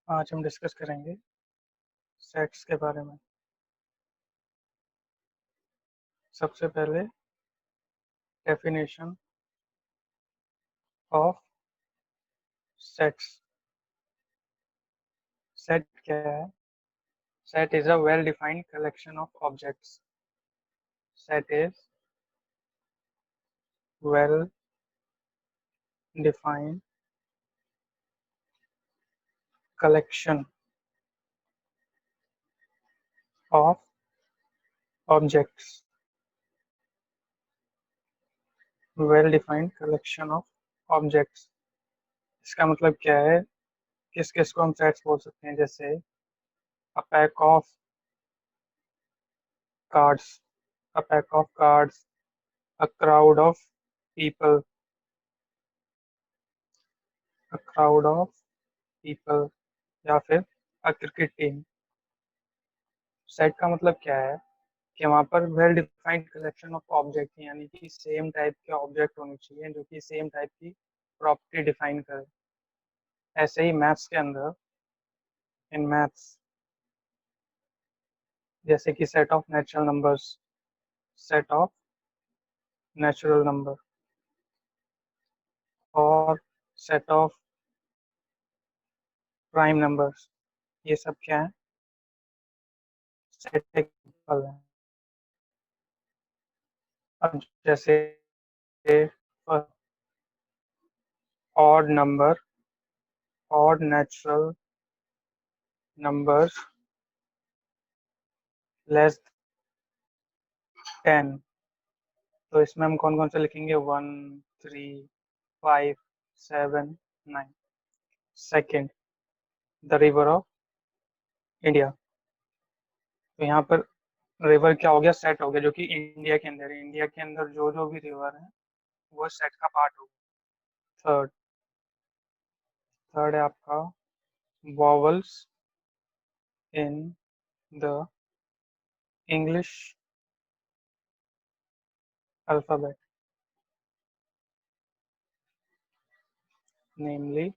आज हम डिस्कस करेंगे सेट्स के बारे में। सबसे पहले डेफिनेशन ऑफ सेट्स। सेट क्या है? Set is a well defined collection of objects. Set is well defined collection of objects. Well defined collection of objects, इसका मतलब क्या है? किस किस को हम सेट्स बोल सकते हैं? जैसे a pack of cards, a pack of cards, a crowd of people, a crowd of people, या फिर a cricket team। सेट का मतलब क्या है कि वहाँ पर well defined collection of object, यानी कि सेम टाइप के ऑब्जेक्ट होने चाहिए जो कि सेम टाइप की प्रॉपर्टी डिफाइन करे। ऐसे ही मैथ्स के अंदर, इन मैथ्स, जैसे कि set of natural numbers, set of natural number और सेट ऑफ प्राइम नंबर्स, ये सब क्या है? सेट एक्वल है। अब जैसे odd number, odd natural numbers less 10, तो इसमें हम कौन कौन से लिखेंगे? 1, 3, 5, 7, 9। Second, the river of India. तो यहाँ पर रिवर क्या हो गया? सेट हो गया, जो कि इंडिया के अंदर है। इंडिया के अंदर जो जो भी रिवर है वो सेट का पार्ट हो गया। थर्ड, थर्ड है आपका vowels in the English alphabet, namely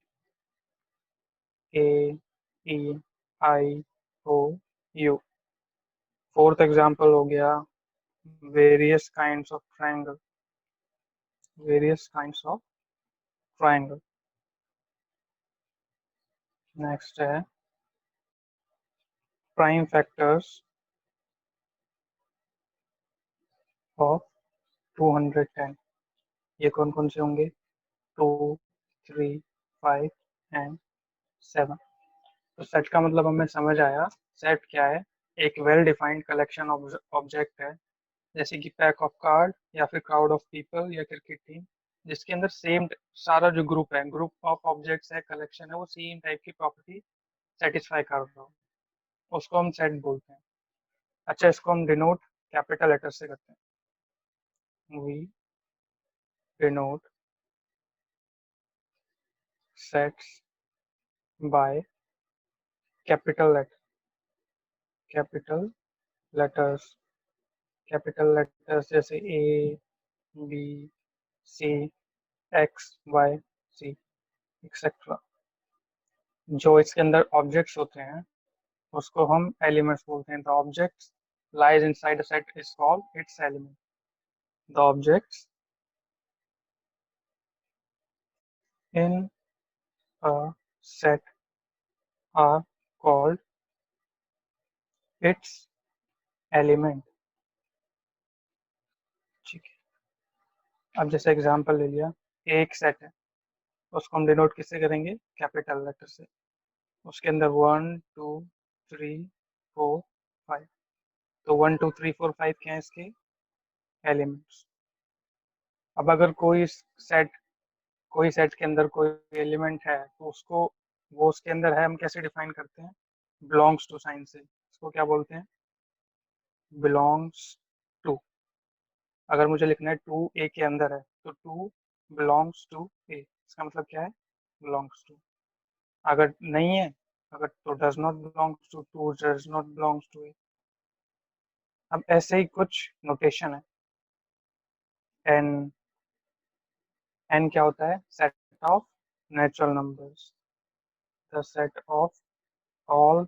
A, E, I, O, U. Fourth example हो गया various kinds of triangle, various kinds of triangle. Next है प्राइम फैक्टर्स ऑफ 210। ये कौन कौन से होंगे? 2, 3, 5 एंड 7। तो सेट का मतलब हमें समझ आया। सेट क्या है? एक well defined collection of object है, जैसे कि पैक ऑफ कार्ड या फिर क्राउड ऑफ पीपल या क्रिकेट टीम, जिसके अंदर सेम सारा जो ग्रुप है, ग्रुप ऑफ ऑब्जेक्ट्स है, कलेक्शन है, वो सेम टाइप की प्रॉपर्टी सेटिस्फाई कर रहा हो, उसको हम सेट बोलते हैं। अच्छा, इसको हम डिनोट कैपिटल लेटर से करते हैं। We denote sets by capital letter, capital letters, capital letters जैसे A, B, C, X, Y, C, etcetera. जो इसके अंदर ऑब्जेक्ट्स होते हैं उसको हम एलिमेंट्स बोलते हैं। The objects lies inside a set is called its element. The objects in a set are called its element. ठीक है, अब जैसे एग्जांपल ले लिया, एक सेट है, उसको हम डिनोट किससे करेंगे? कैपिटल लेटर से। उसके अंदर 1, 2, 3, 4, 5। तो 1, 2, 3, 4, 5 क्या है इसके? एलिमेंट्स। अब अगर कोई सेट के अंदर कोई एलिमेंट है तो उसको, वो उसके अंदर है, हम कैसे डिफाइन करते हैं? बिलोंग्स टू साइन से। इसको क्या बोलते हैं? Belongs to. अगर मुझे लिखना है 2 ए के अंदर है तो 2 बिलोंग्स टू ए, इसका मतलब क्या है? Belongs to. अगर नहीं है, अगर तो does not belongs to, 2 does not belongs to A. अब ऐसे ही कुछ नोटेशन है। एन, एन क्या होता है? Set of natural numbers, the set of all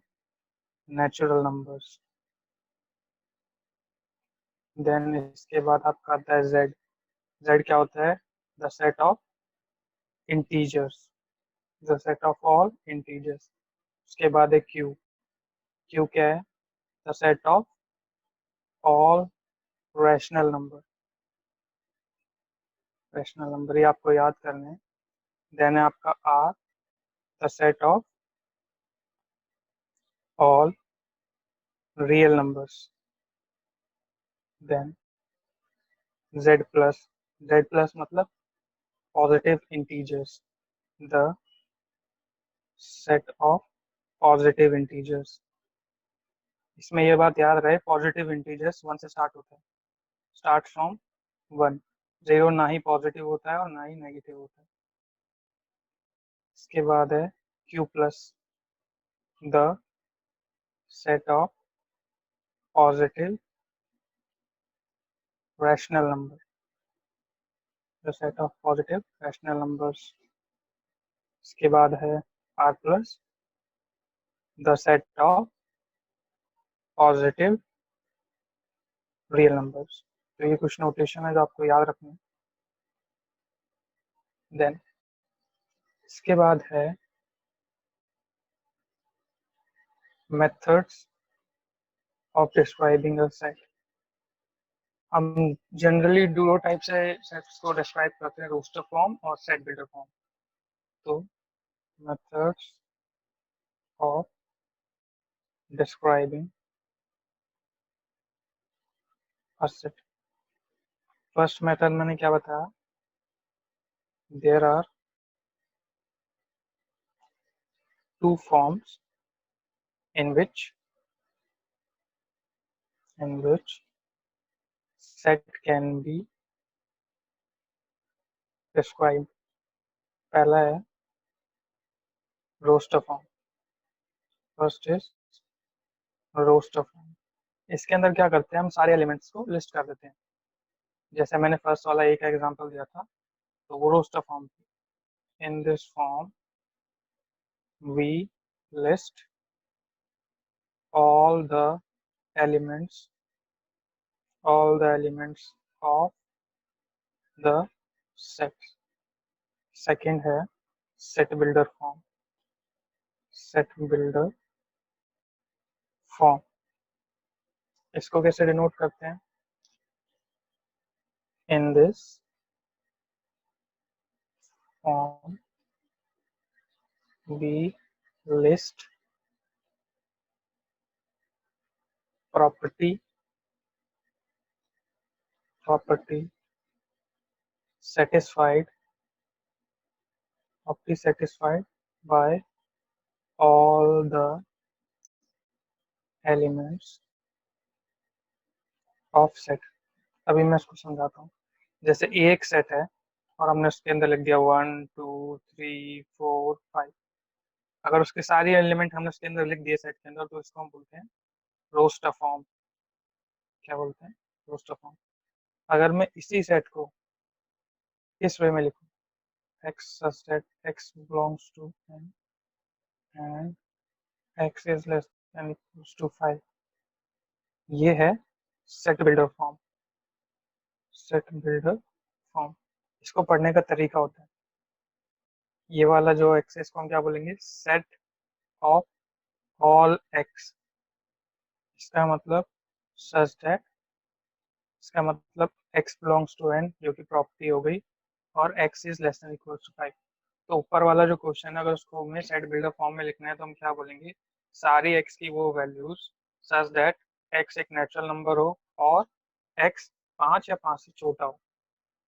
natural numbers. Then इसके बाद आपका आता है z. z क्या होता है? The set of integers, the set of all integers. उसके बाद है q. q क्या है? The set of all rational number. Rational number ये आपको याद करने हैं. देन है आपका r, the set of all real numbers. Then z plus. z plus मतलब positive integers, the set of positive integers. इसमें ये बात याद रहे, पॉजिटिव इंटीजर्स 1 से स्टार्ट होता है. Start from 1. 0 ना ही पॉजिटिव होता है और ना ही नेगेटिव होता है. इसके बाद है q plus, the set of positive rational number, the set of positive rational numbers. इसके बाद है r plus, the set of positive real numbers. तो ये कुछ नोटेशन है जो आपको याद रखना है. देन इसके बाद है methods of describing a set. हम जनरली दो टाइप से सेट्स को डिस्क्राइब करते हैं, रोस्टर फॉर्म और सेट बिल्डर फॉर्म. तो methods of describing a set. First method मैंने क्या बताया? There are two forms in which set can be described. पहला है roster form. First is roster form. इसके अंदर क्या करते हैं, हम सारे एलिमेंट्स को लिस्ट कर देते हैं. जैसे मैंने फर्स्ट वाला एक एग्जांपल दिया था, तो वो रोस्टर फॉर्म थी. In this form we list all the elements all the elements of the set. Second है set builder form. Set builder form, इसको कैसे डिनोट करते हैं? In this form we list property satisfied by all the elements of set. अभी मैं इसको समझाता हूँ. जैसे एक सेट है और हमने उसके अंदर लिख दिया 1 2 3 4 5. अगर उसके सारे एलिमेंट हमने उसके अंदर लिख दिए सेट के अंदर, तो इसको हम बोलते हैं रोस्टर फॉर्म. क्या बोलते हैं? Roster form. अगर मैं इसी सेट को इस वे में लिखूं, x such that x belongs to n and x is less than equals to 5, ये है set builder form. Set builder form. इसको पढ़ने का तरीका होता है, ये वाला जो x है इसको हम क्या बोलेंगे? Set of all x. इसका मतलब सच दैट, इसका मतलब x बिलोंग्स टू n, जो कि प्रॉपर्टी हो गई, और x is less than equal to 5. तो ऊपर वाला जो क्वेश्चन है, अगर उसको हमें सेट बिल्डर फॉर्म में लिखना है, तो हम क्या बोलेंगे? सारी x की वो वैल्यूज सच दैट x एक नेचुरल नंबर हो और x 5 या 5 से छोटा हो.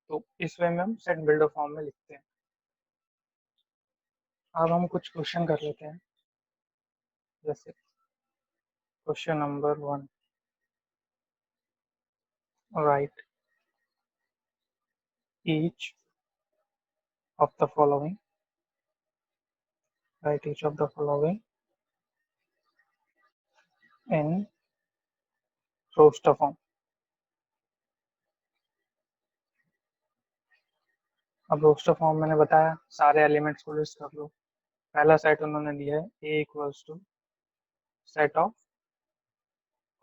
तो इस वे में हम सेट बिल्डर फॉर्म में लिखते हैं. अब हम कुछ क्वेश्चन कर लेते हैं. जैसे question number 1, right each of the following, write each of the following in roster form. अब रोस्टर फॉर्म मैंने बताया, सारे एलिमेंट्स को लिस्ट कर लो. पहला सेट उन्होंने दिया है a equals to set of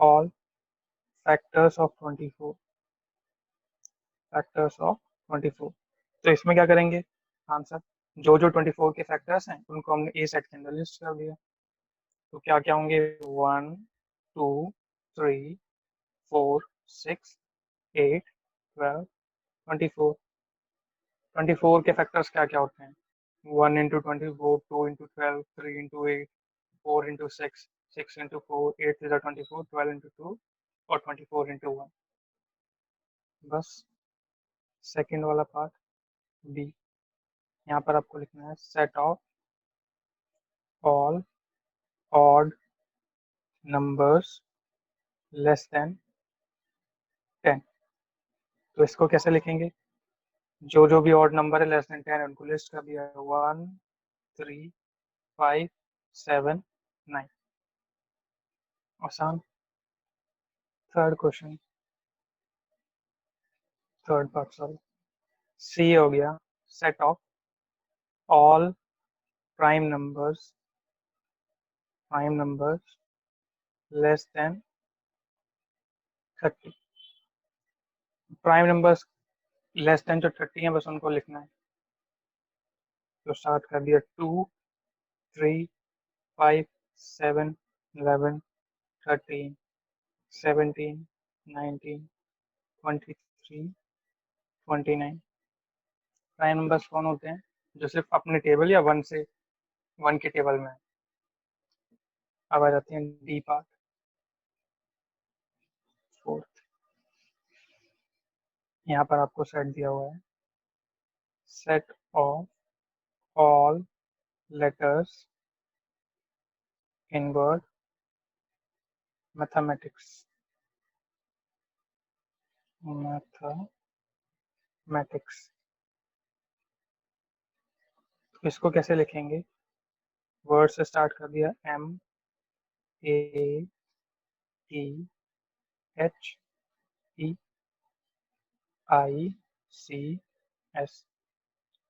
all factors of 24, factors of 24। तो इसमें क्या करेंगे आंसर, जो जो 24 के फैक्टर्स हैं उनको हमने ए सेट के अंदर लिस्ट कर दिया। तो क्या क्या होंगे, 1 2 3 4 6 8 12 24। 24 के फैक्टर्स क्या क्या होते हैं, 1 into 24, 2 into 12, 3 into 8, 4 into 6, 6 into 4, 8 to the 24, 12 into 2 और 24 into 1। बस सेकेंड वाला पार्ट बी, यहाँ पर आपको लिखना है set of all odd numbers less then 10। तो इसको कैसे लिखेंगे, जो जो भी ऑड नंबर है लेस देन 10 उनको लिस्ट कर दिया, 1 3 5 7 9। आसान। Third question, third part sorry, c हो गया set of all prime numbers less than 30। Prime numbers less than जो 30 है बस उनको लिखना है। तो स्टार्ट कर दिया 2 3 5 7 11 13 17 19 23 29। प्राइम नंबर्स कौन होते हैं, जो सिर्फ अपने टेबल या वन के टेबल में है। अब आ जाते हैं डी पार्ट, फोर्थ। यहाँ पर आपको सेट दिया हुआ है set of all letters in word mathematics, mathematics. तो इसको कैसे लिखेंगे, वर्ड से स्टार्ट कर दिया, MEATHEICS।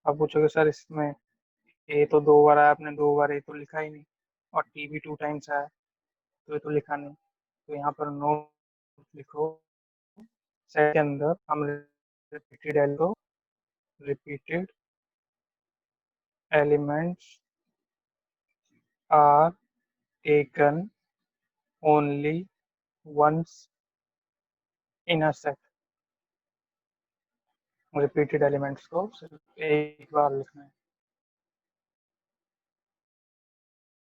अब पूछोगे सर इसमें ए तो 2 बार आया, आपने 2 बार ए तो लिखा ही नहीं, और टी भी 2 टाइम्स आया तो ये तो लिखा नहीं। तो यहाँ पर नोट लिखो, सेट के अंदर हम repeated elements are taken only once in a set. Repeated elements को सिर्फ एक बार लिखना है।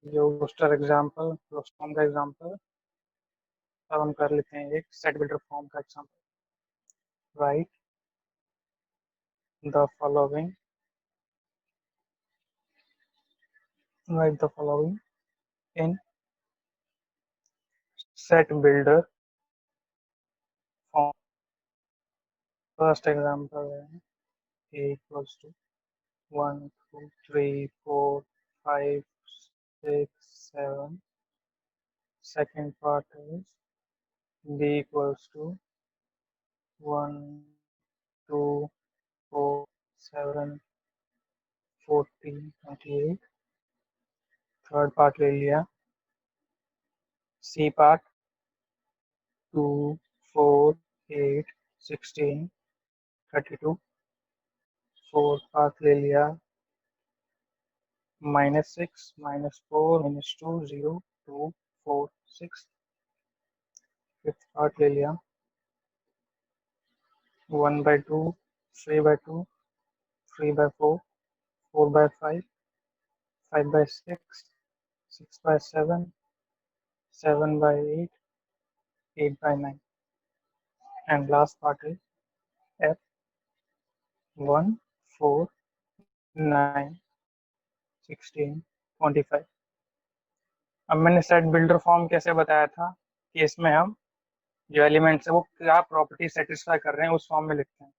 जो रोस्टर एग्जाम्पल, रोस्टॉम का एग्जाम्पल, अब हम कर लेते हैं एक सेट बिल्डर फॉर्म का example. Right the following, write the following in set builder form। First example है a equals to 1 2 3 4 5 6 7। second part is b equals to 1 2 4 7 14 28। Third part ले लिया, c पार्ट 2 4 8 16 32। फोर्थ पार्ट ले लिया, -6 -4 -2 0 2 4 6। Fifth part ले लिया, 1/2 3/2 3/4 4/5 5/6 6/7 7/8 8/9। And last part है f 1 4 9 16 25। अब मैंने सेट बिल्डर फॉर्म कैसे बताया था कि इसमें हम जो एलिमेंट्स है वो क्या प्रॉपर्टी सेटिस्फाई कर रहे हैं उस फॉर्म में लिखते हैं।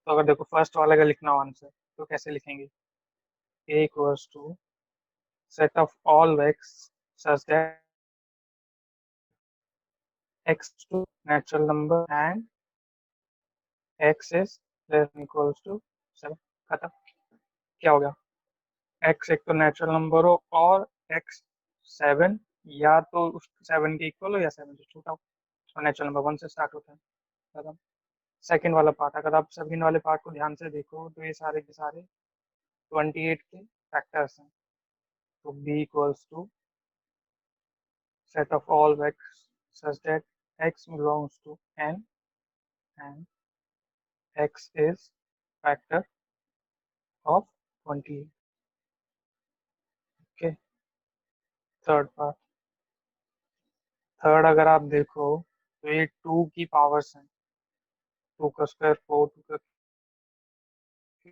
तो अगर देखो फर्स्ट वाले का लिखना हो आंसर तो कैसे लिखेंगे, a equals to set of all x such that x to natural number and x is less than equals to 7। खत्म। क्या हो गया, x एक तो नेचुरल नंबर हो और x 7 या तो उस 7 के इक्वल हो या 7 से छोटा हो, और नेचुरल नंबर 1 से स्टार्ट होता है। खत्म। सेकेंड वाला पार्ट, अगर आप सेकेंड वाले पार्ट को ध्यान से देखो तो ये सारे के सारे 28 के फैक्टर्स हैं। तो b equals to set of all x such that x belongs to n and x is factor of 28. Okay, third part. Third अगर आप देखो तो ये 2 की पावर्स हैं, 2 का स्क्वायर 4,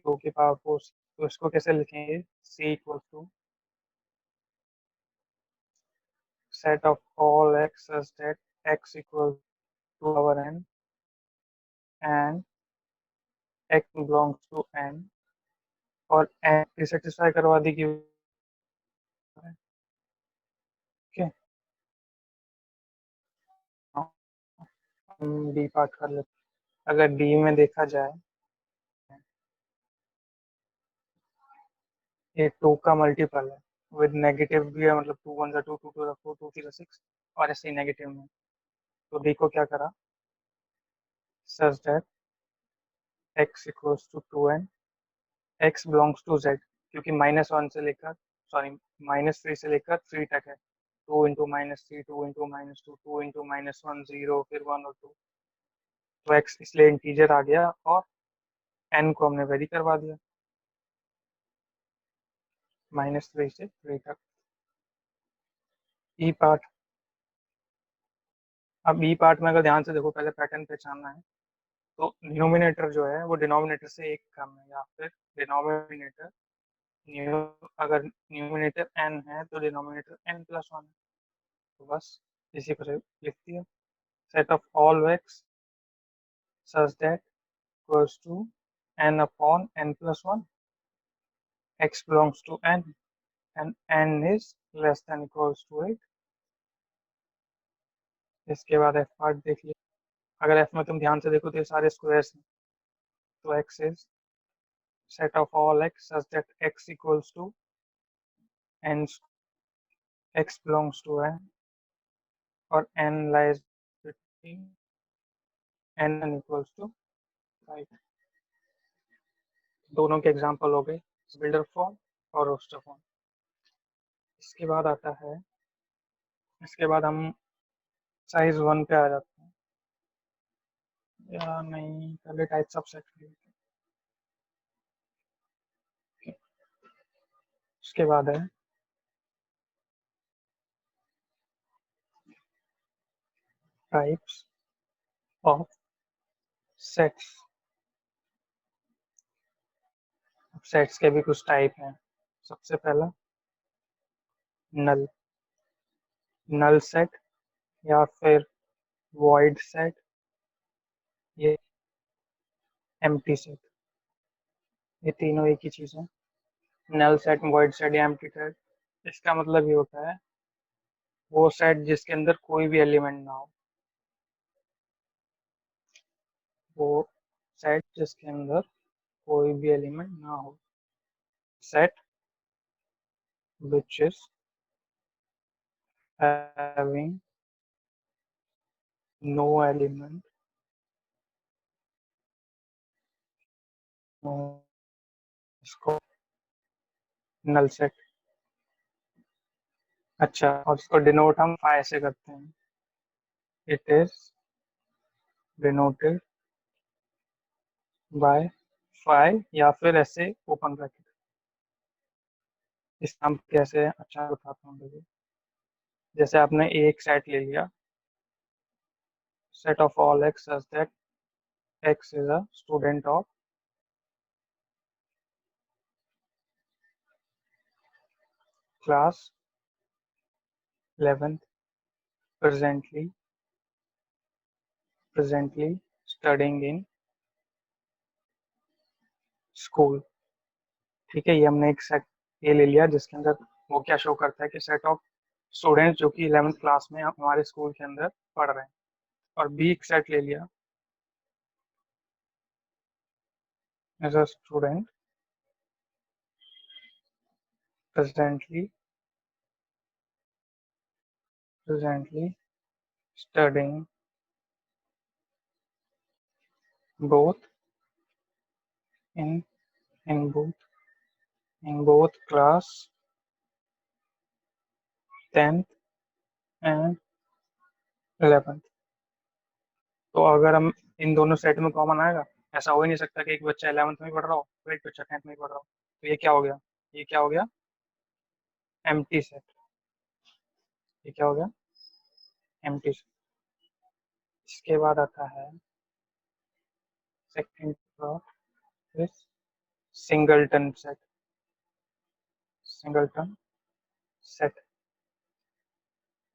2 की पावर 4। तो इसको कैसे लिखेंगे? c equals to set of all x such that x equals to power n and x belongs to n, और n की सेटिस्फाई करवा दी कि ओके। हम डी पार्ट कर लेते हैं। अगर डी में देखा जाए, ये 2 का मल्टीपल है, विद नेगेटिव भी है, मतलब 2 1 2 2 2 4 2 3 6, और ऐसे ही नेगेटिव में। तो डी को क्या करा? Such that x equals to 2n, x belongs to z, क्योंकि -1 से लेकर, सॉरी, -3 से लेकर 3 तक है। 2 इंटू -3, 2 इंटू -2, 2 इंटू -1, 0, फिर 1 और 2। तो x इसलिए इंटीजर आ गया, और n को हमने वेरी करवा दिया -3 से 3 तक। ई पार्ट। अब ई पार्ट में अगर ध्यान से देखो, पहले पैटर्न पहचानना है। तो डिनोमिनेटर जो है वो डिनोमिनेटर से एक कम है, या फिर डिनोमिनेटर न्यू अगर न्यूमिनेटर n है तो डिनोमिनेटर n प्लस 1 है। तो बस इसी पर लिख दिया। Set of all x such that equals to n upon n plus 1, x belongs to n and n is less than equals to 8। इसके बाद f पार्ट देख लिया। अगर f में तुम ध्यान से देखो तो ये सारे स्क्वायर्स हैं। तो x is set of all x such that x equals to n, x belongs to n, और n lies between n and equals to 5। दोनों के एग्जाम्पल हो गए, बिल्डर फॉर्म और रोस्टर फॉर्म। इसके बाद आता है, इसके बाद हम साइज 1 पे आ जाते हैं, या नहीं, पहले टाइप्स ऑफ सेट। उसके बाद है टाइप्स ऑफ सेट्स। सेट्स के भी कुछ टाइप हैं। सबसे पहला नल, नल सेट या फिर वॉइड सेट, ये एम्प्टी सेट, ये तीनों एक ही चीज है। नल सेट, वॉइड सेट या एम्प्टी सेट, इसका मतलब ये होता है वो सेट जिसके अंदर कोई भी एलिमेंट ना हो, वो सेट जिसके अंदर कोई भी एलिमेंट ना हो। Set which is having no element, no, इसको नल सेट। अच्छा, और इसको डिनोट हम फाइ से करते हैं। It is denoted by phi, या फिर ऐसे ओपन ब्रैकेट। इसका हम कैसे, अच्छा बताता हूँ देखिए। जैसे आपने एक सेट ले लिया, set of all x such that x is a student of class 11th, presently studying in school. ठीक है, ये हमने एक सेट ये ले लिया जिसके अंदर वो क्या शो करता है कि सेट ऑफ स्टूडेंट्स जो कि 11th क्लास में हमारे स्कूल के अंदर पढ़ रहे हैं। और बी एक सेट ले लिया as a student presently presently studying both in in both class 10th and 11th। तो अगर हम इन दोनों सेट में कॉमन आएगा, ऐसा हो ही नहीं सकता कि एक बच्चा 11th में पढ़ रहा हो तो एक बच्चा 10th में पढ़ रहा हो। तो ये क्या हो गया, ये क्या हो गया, एम्प्टी सेट। ये क्या हो गया, एम्प्टी सेट। इसके बाद आता है second plot is singleton set. Singleton set,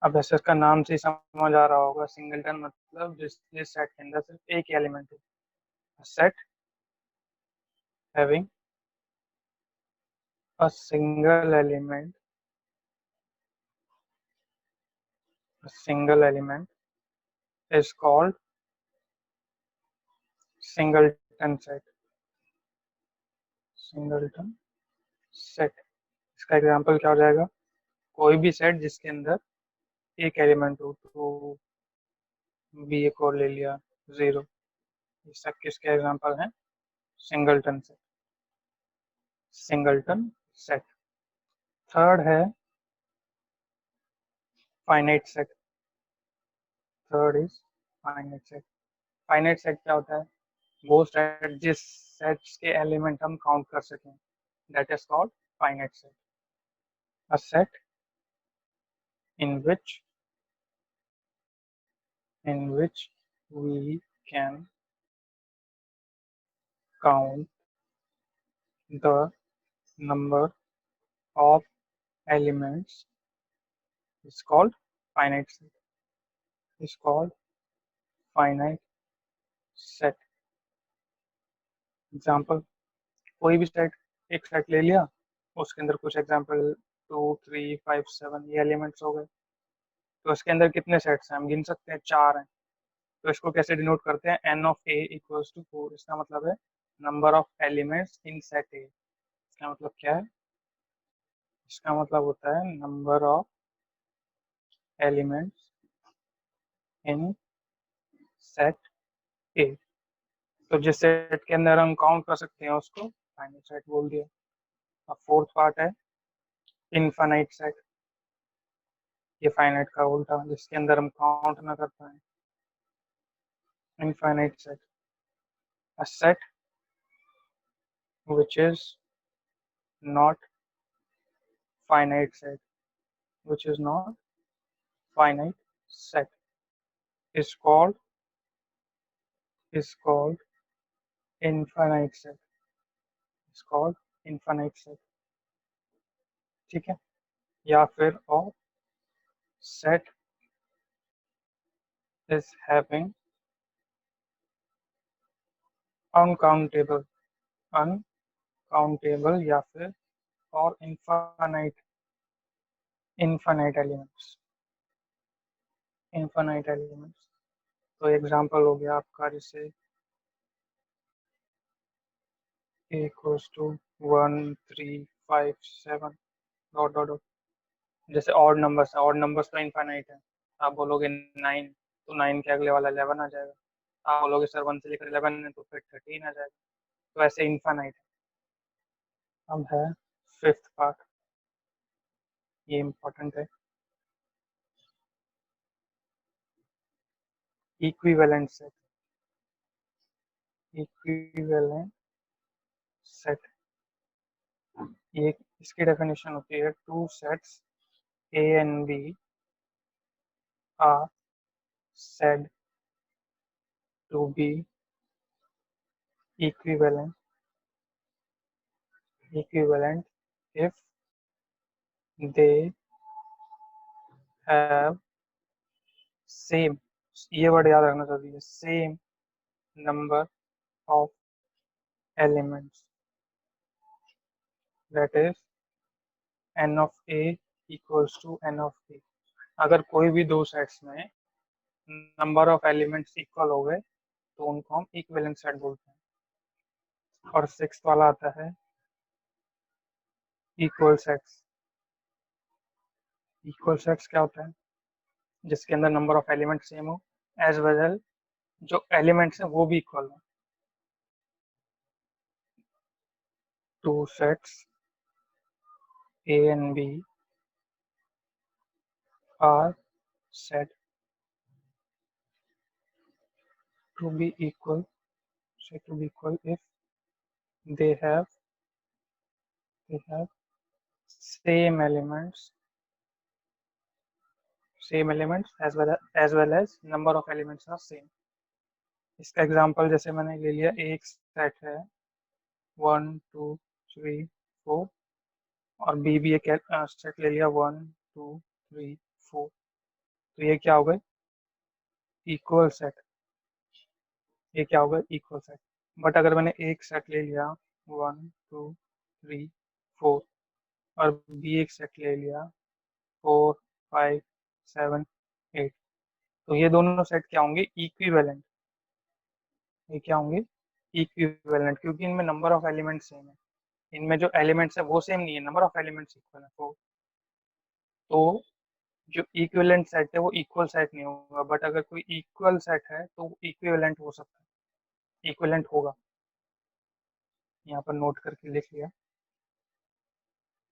अब ऐसे इसका नाम से ही समझ आ रहा होगा, सिंगलटन मतलब जिस सेट के अंदर सिर्फ एक एलिमेंट है। Set having a single element, a single element is called singleton set। Singleton set, इसका एग्जांपल क्या हो जाएगा, कोई भी सेट जिसके अंदर एक एलिमेंट हो, तो बी एक और ले लिया 0, ये सब किसके एग्जांपल हैं, singleton set. Singleton set. Third है finite set. Third is finite set. Finite set क्या होता है, वो सेट जिस सेट्स के एलिमेंट हम काउंट कर सकें, that is called finite set. A set in which we can count the number of elements is called finite set, is called finite set। Example, कोई भी सेट, एक सेट ले लिया, उसके अंदर कुछ एग्जाम्पल 2 3 5 7 ये एलिमेंट्स हो गए, तो उसके अंदर कितने सेट्स हैं हम गिन सकते हैं, 4 हैं। तो इसको कैसे डिनोट करते हैं, N of A equals to 4। इसका मतलब है number of elements in set A. इसका मतलब क्या है, इसका मतलब होता है number of elements in set A. तो जिस सेट के अंदर हम काउंट कर सकते हैं उसको फाइनाइट सेट बोल दिया। अब फोर्थ पार्ट है इनफाइनाइट सेट। ये फाइनाइट का उल्टा, जिसके अंदर हम काउंट ना कर पाए, infinite set. A set which is not finite set, which is not finite set is called infinite set, is called infinite set। ठीक है, या फिर और set is having uncountable, uncountable या फिर और infinite, infinite elements, infinite elements। तो example हो गया आपका, जैसे a equals to 1 3 5 7 dot dot dot. जैसे ऑड नंबर्स है, ऑड नंबर्स तो इनफाइनाइट है। आप बोलोगे 9, तो 9 के अगले वाला 11 आ जाएगा। आप बोलोगे सर 1 से लेकर 11 है, तो फिर 13 आ जाएगा। तो ऐसे इनफाइनाइट है। अब है फिफ्थ पार्ट, ये इम्पोर्टेंट है, इक्विवेलेंट सेट। इक्विवेलेंट सेट, ये इसकी डेफिनेशन होती है, two sets A and B are said to be equivalent if they have same, ये वर्ड याद रखना जरूरी है, same number of elements, that is N of A equals to N of B. अगर कोई भी दो सेट्स में नंबर ऑफ एलिमेंट्स इक्वल हो गए तो उनको हम इक्विवेलेंट सेट बोलते हैं। और सिक्स्थ वाला आता है इक्वल सेट्स। इक्वल सेट्स क्या होता है, जिसके अंदर नंबर ऑफ एलिमेंट सेम हो, एज वेल जो एलिमेंट्स हैं वो भी इक्वल हो। Two sets A and B are said to be equal, if they have same elements as well as number of elements are same। इसका example जैसे मैंने ले लिया, एक सेट है 1 2 3 4 और बी भी एक सेट ले लिया 1 2 3 4, तो ये क्या हो गए इक्वल सेट। ये क्या होगा इक्वल सेट। बट अगर मैंने एक सेट ले लिया 1 2 3 4 और बी एक सेट ले लिया 4 5 7 8, तो ये दोनों सेट क्या होंगे इक्विवेलेंट। ये क्या होंगे इक्विवेलेंट, क्योंकि इनमें नंबर ऑफ एलिमेंट सेम है। इनमें जो एलिमेंट्स है वो सेम नहीं है, नंबर ऑफ एलिमेंट्स इक्वल है। तो जो इक्विवेलेंट सेट है वो इक्वल सेट नहीं होगा, बट अगर कोई इक्वल सेट है तो इक्विवेलेंट हो सकता है, इक्विवेलेंट होगा। यहाँ पर नोट करके लिख लिया,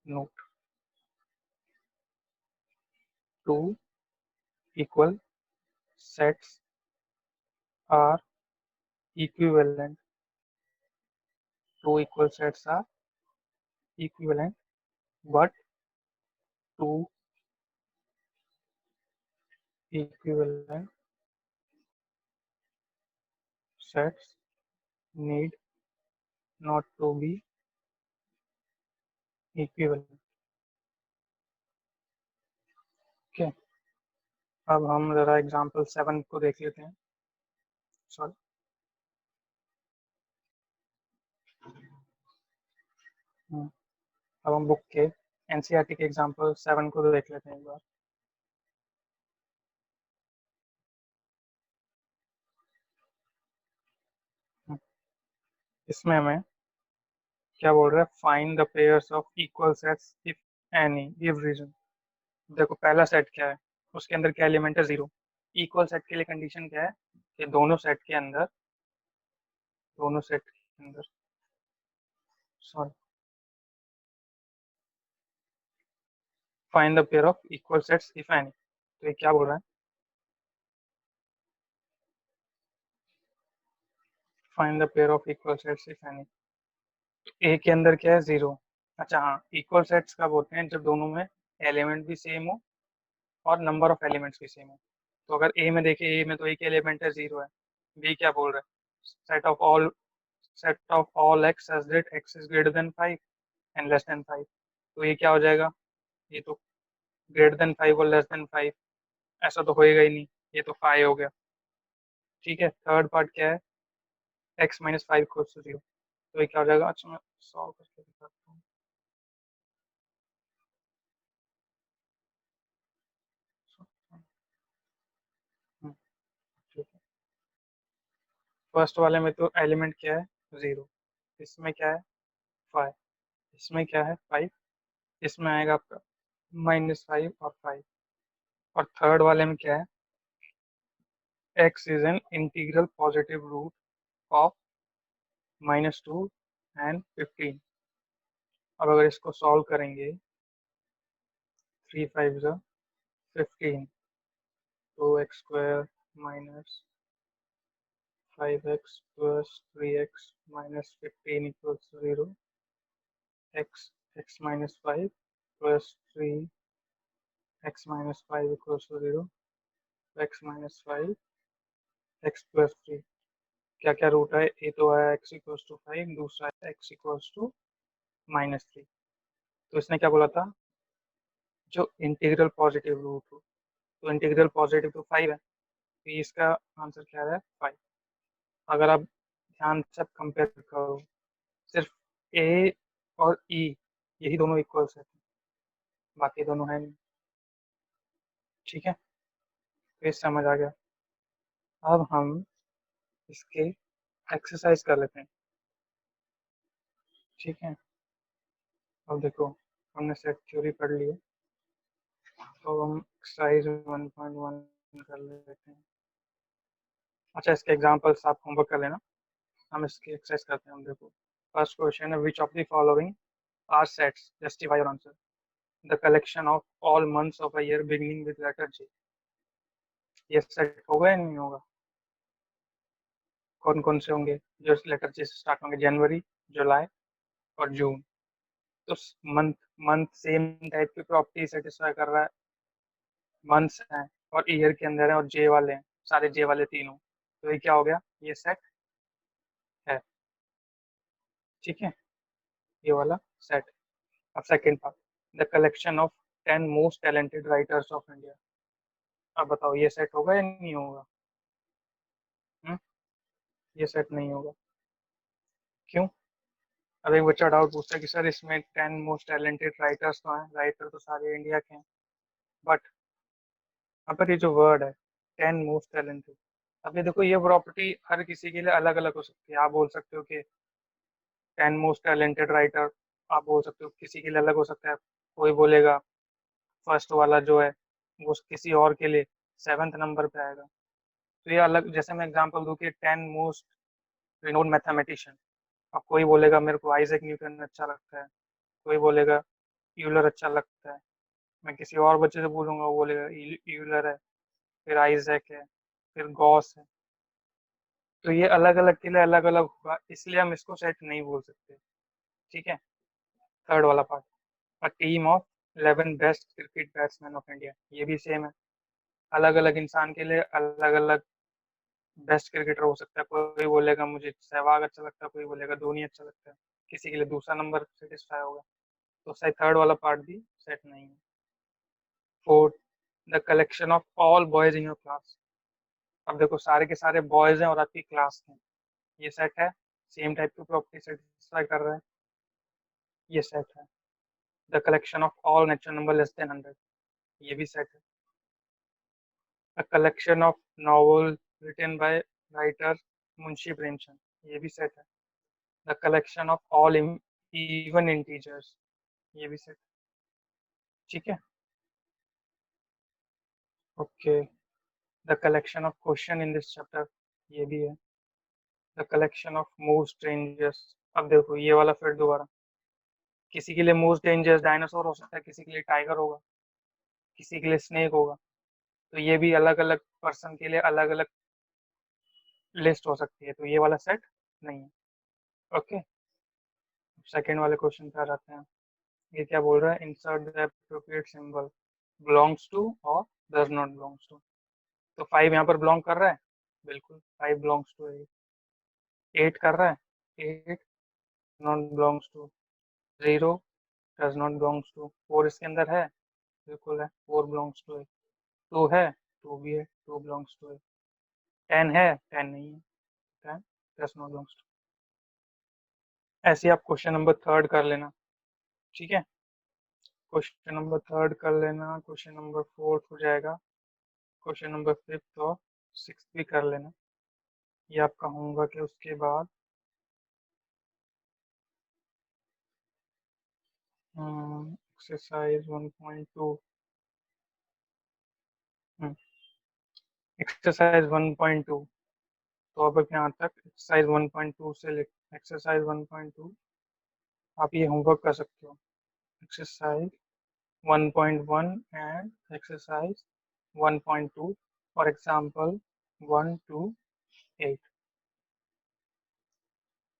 note two equal sets are equivalent. Two equal sets are equivalent, but two equivalent sets need not to be equivalent। Okay, अब हम जरा एग्जांपल 7 को देख लेते हैं। सॉरी, अब हम बुक के एनसीईआरटी के एग्जांपल 7 को देख लेते हैं एक बार। इसमें हमें क्या बोल रहा है, find the pairs of equal sets if any give reason. देखो पहला सेट क्या है, उसके अंदर क्या एलिमेंट है 0। इक्वल सेट के लिए कंडीशन क्या है कि दोनों सेट के अंदर sorry find the pair of equal sets if any. तो ये क्या बोल रहा है, find the pair of equal sets if any. A के अंदर क्या है 0। अच्छा हाँ, इक्वल सेट्स कब होते हैं, जब दोनों में एलिमेंट भी सेम हो और नंबर ऑफ एलिमेंट्स भी सेम हो। तो अगर ए में देखें, ए में तो एक एलिमेंट है 0 है। बी क्या बोल रहा है, set of all x such that x is greater than 5 and less than 5। तो ये क्या हो जाएगा, ये तो ग्रेटर देन 5 और लेस देन 5 ऐसा तो होएगा ही नहीं, ये तो 5 हो गया। ठीक है, थर्ड पार्ट क्या है, x-5 इक्वल्स टू 0। तो ये क्या हो जाएगा, अच्छा मैं सॉल्व करके दिखाता हूँ। ठीक है, फर्स्ट वाले में तो एलिमेंट क्या है 0, इसमें क्या है 5, इसमें क्या है 5, इसमें आएगा आपका -5 और 5। और थर्ड वाले में क्या है, x is an integral positive root of -2 and 15। अब अगर इसको सॉल्व करेंगे 3 5 ज़ा 15, तो x² minus 5x plus 3x minus 15 equals 0। x minus 5 plus 3x minus 5 equals to 0। x minus 5 x plus 3, क्या क्या रूट है, ये तो है x equals to 5, दूसरा है x equals to -3। तो इसने क्या बोला था, जो इंटीग्रल पॉजिटिव रूट हो, तो इंटीग्रल पॉजिटिव तो 5 है, तो इसका आंसर क्या है 5। अगर आप ध्यान से कंपेयर करो, सिर्फ ए और ई यही दोनों इक्वल्स है, बाकी दोनों है नहीं। ठीक है, तो ये समझ आ गया। अब हम इसके एक्सरसाइज कर लेते हैं। ठीक है, अब देखो हमने सेट थ्योरी पढ़ ली है, तो हम एक्सरसाइज 1.1 कर लेते हैं। अच्छा, इसके एग्जांपल्स आप होमवर्क कर लेना, हम इसकी एक्सरसाइज करते हैं। हम देखो, फर्स्ट क्वेश्चन है, which of the following are sets, justify your answer. The collection of all months of a year beginning with letter J. ये सेट होगा या नहीं होगा? कौन कौन से होंगे जो लेटर जे से स्टार्ट होंगे? जनवरी, जुलाई और जून। तो मंथ मंथ सेम टाइप की प्रॉपर्टी सेटिस्फाई कर रहा है, मंथ्स हैं और ईयर के अंदर है और जे वाले हैं, सारे जे वाले तीनों। तो ये क्या हो गया? ये सेट है। ठीक है, ये वाला सेट। अब second part, the collection of 10 most talented writers of India. अब बताओ, ये सेट होगा या नहीं होगा? हम्म ये सेट नहीं होगा। क्यों? अब एक बच्चा डाउट पूछता है कि सर इसमें 10 मोस्ट टैलेंटेड राइटर्स तो हैं, राइटर तो सारे इंडिया के हैं, बट यहाँ पर ये जो वर्ड है 10 मोस्ट टैलेंटेड, अब ये देखो, ये प्रॉपर्टी हर किसी के लिए अलग अलग हो सकती है। आप बोल सकते हो कि 10 मोस्ट टैलेंटेड राइटर, आप बोल सकते हो किसी के लिए अलग हो सकता है। कोई बोलेगा फर्स्ट वाला जो है वो किसी और के लिए 7th नंबर पे आएगा। तो ये अलग, जैसे मैं एग्जांपल दूं कि 10 मोस्ट रिनोन मैथमेटिशियन, अब कोई बोलेगा मेरे को आइजैक न्यूटन अच्छा लगता है, कोई बोलेगा यूलर अच्छा लगता है। मैं किसी और बच्चे से बोलूंगा, वो बोलेगा यूलर है, फिर आइजैक है, फिर गॉस है। तो ये अलग अलग के लिए अलग अलग होगा, इसलिए हम इसको सेट नहीं बोल सकते। ठीक है, थर्ड वाला part, a team of 11 best cricket batsman of India. ये भी सेम है, अलग अलग इंसान के लिए अलग अलग बेस्ट क्रिकेटर हो सकता है। कोई बोलेगा मुझे सहवाग अच्छा लगता है, कोई बोलेगा धोनी अच्छा लगता है, किसी के लिए दूसरा नंबर सेटिस्फाई होगा। तो सही, थर्ड वाला पार्ट भी सेट नहीं है। Fourth, the collection of all boys in your class. अब देखो, सारे के सारे बॉयज हैं और आपकी क्लास हैं, ये सेट है। सेम टाइप की प्रॉपर्टी सेटिस्फाई कर रहा है, ये सेट है। The collection of all natural number less than 100, ये भी सेट है। A collection of novel written by writer Munshi Premchand, ये भी सेट है। The collection of all even integers, ये भी सेट। ठीक है, okay. The collection of question in this chapter, ये भी है। The collection of most strangers, अब देखो ये वाला फिर दोबारा, किसी के लिए मोस्ट डेंजरस डायनासोर हो सकता है, किसी के लिए टाइगर होगा, किसी के लिए स्नेक होगा। तो ये भी अलग अलग पर्सन के लिए अलग अलग लिस्ट हो सकती है, तो ये वाला सेट नहीं है। ओके, सेकेंड वाले क्वेश्चन पे आ जाते हैं। ये क्या बोल रहा है? Insert the appropriate symbol, belongs to और डज नॉट बिलोंग्स टू। तो 5 यहाँ पर बिलोंग कर रहा है, बिल्कुल 5 बिलोंग्स टू 8। 8 कर रहा है, 8 not belongs to. 0 does not belongs to. 4 इसके अंदर है, बिल्कुल है, 4 बिलोंग्स टू है। 2 है, 2 भी है, 2 बिलोंग्स टू है। 10 है, 10 नहीं है, 10 डज नॉट बिलोंग्स टू। ऐसे ही आप क्वेश्चन नंबर थर्ड कर लेना। ठीक है, क्वेश्चन नंबर थर्ड कर लेना, क्वेश्चन नंबर फोर्थ हो जाएगा, क्वेश्चन नंबर फिफ्थ और सिक्स भी कर लेना। ये आपका होमवर्क है। उसके बाद एक्सरसाइज 1.2, एक्सरसाइज 1.2। तो अब यहाँ तक एक्सरसाइज 1.2 से ले, एक्सरसाइज 1.2 आप ये होमवर्क कर सकते हो। Exercise 1.1 and exercise 1.2 for example 1 to 8।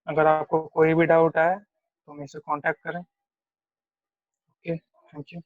अगर आपको कोई भी डाउट आए तो मेरे से कांटेक्ट करें। Okay, thank you.